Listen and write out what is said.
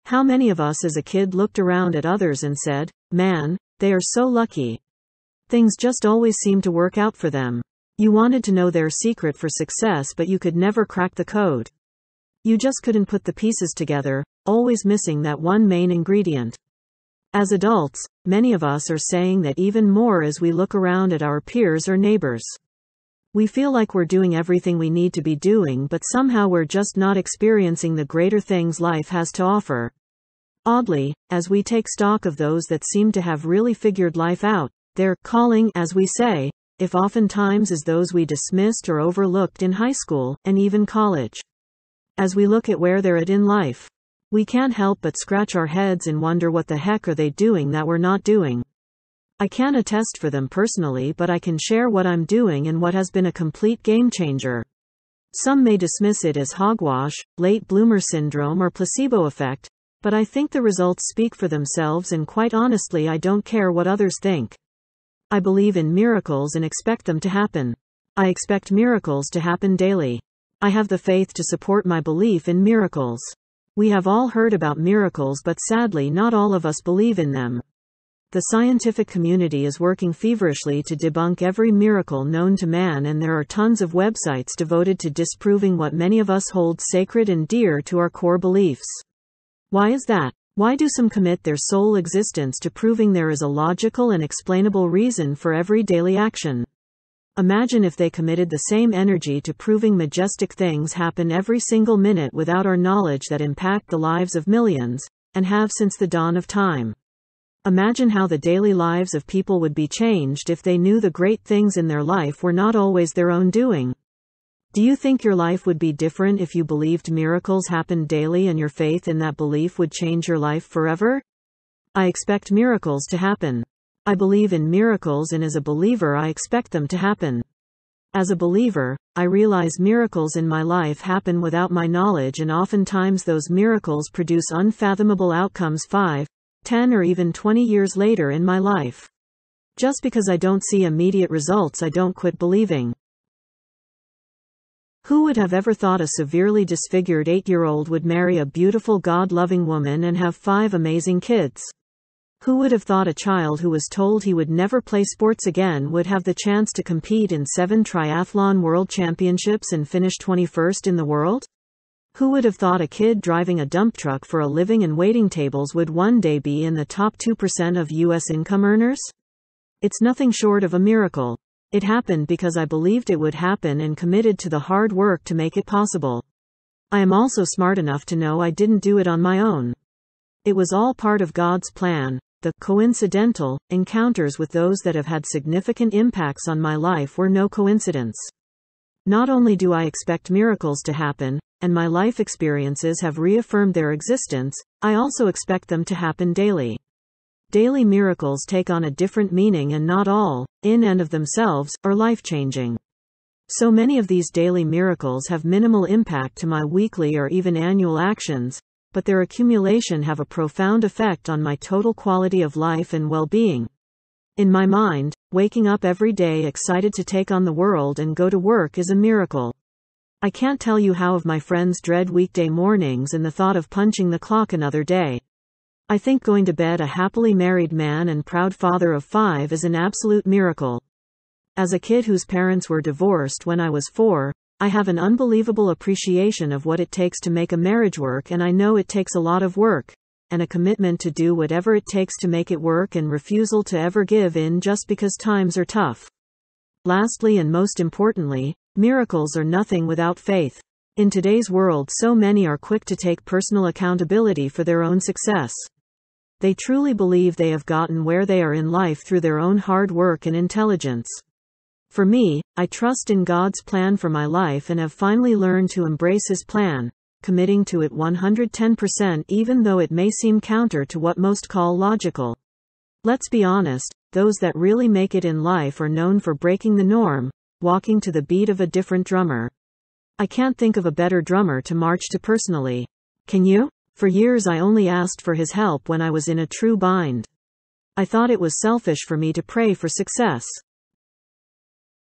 How many of us as a kid looked around at others and said, "Man, they are so lucky. Things just always seem to work out for them." You wanted to know their secret for success, but you could never crack the code. You just couldn't put the pieces together, always missing that one main ingredient. As adults, many of us are saying that even more as we look around at our peers or neighbors. We feel like we're doing everything we need to be doing, but somehow we're just not experiencing the greater things life has to offer. Oddly, as we take stock of those that seem to have really figured life out, their calling, as we say, if oftentimes as those we dismissed or overlooked in high school, and even college. As we look at where they're at in life, we can't help but scratch our heads and wonder what the heck are they doing that we're not doing. I can't attest for them personally, but I can share what I'm doing and what has been a complete game changer. Some may dismiss it as hogwash, late bloomer syndrome, or placebo effect, but I think the results speak for themselves, and quite honestly, I don't care what others think. I believe in miracles and expect them to happen. I expect miracles to happen daily. I have the faith to support my belief in miracles. We have all heard about miracles, but sadly not all of us believe in them. The scientific community is working feverishly to debunk every miracle known to man, and there are tons of websites devoted to disproving what many of us hold sacred and dear to our core beliefs. Why is that? Why do some commit their sole existence to proving there is a logical and explainable reason for every daily action? Imagine if they committed the same energy to proving majestic things happen every single minute without our knowledge that impact the lives of millions, and have since the dawn of time. Imagine how the daily lives of people would be changed if they knew the great things in their life were not always their own doing. Do you think your life would be different if you believed miracles happened daily and your faith in that belief would change your life forever? I expect miracles to happen. I believe in miracles, and as a believer I expect them to happen. As a believer, I realize miracles in my life happen without my knowledge, and oftentimes those miracles produce unfathomable outcomes 5, 10 or even 20 years later in my life. Just because I don't see immediate results, I don't quit believing. Who would have ever thought a severely disfigured 8-year-old would marry a beautiful God-loving woman and have 5 amazing kids? Who would have thought a child who was told he would never play sports again would have the chance to compete in 7 triathlon world championships and finish 21st in the world? Who would have thought a kid driving a dump truck for a living and waiting tables would one day be in the top 2% of U.S. income earners? It's nothing short of a miracle. It happened because I believed it would happen and committed to the hard work to make it possible. I am also smart enough to know I didn't do it on my own. It was all part of God's plan. The coincidental encounters with those that have had significant impacts on my life were no coincidence. Not only do I expect miracles to happen, and my life experiences have reaffirmed their existence, I also expect them to happen daily. Daily miracles take on a different meaning, and not all, in and of themselves, are life-changing. So many of these daily miracles have minimal impact to my weekly or even annual actions, but their accumulation have a profound effect on my total quality of life and well-being. In my mind, waking up every day excited to take on the world and go to work is a miracle. I can't tell you how of my friends dread weekday mornings and the thought of punching the clock another day. I think going to bed a happily married man and proud father of 5 is an absolute miracle. As a kid whose parents were divorced when I was 4, I have an unbelievable appreciation of what it takes to make a marriage work, and I know it takes a lot of work, and a commitment to do whatever it takes to make it work, and refusal to ever give in just because times are tough. Lastly, and most importantly, miracles are nothing without faith. In today's world, so many are quick to take personal accountability for their own success. They truly believe they have gotten where they are in life through their own hard work and intelligence. For me, I trust in God's plan for my life and have finally learned to embrace His plan, committing to it 110% even though it may seem counter to what most call logical. Let's be honest, those that really make it in life are known for breaking the norm, walking to the beat of a different drummer. I can't think of a better drummer to march to personally. Can you? For years I only asked for His help when I was in a true bind. I thought it was selfish for me to pray for success.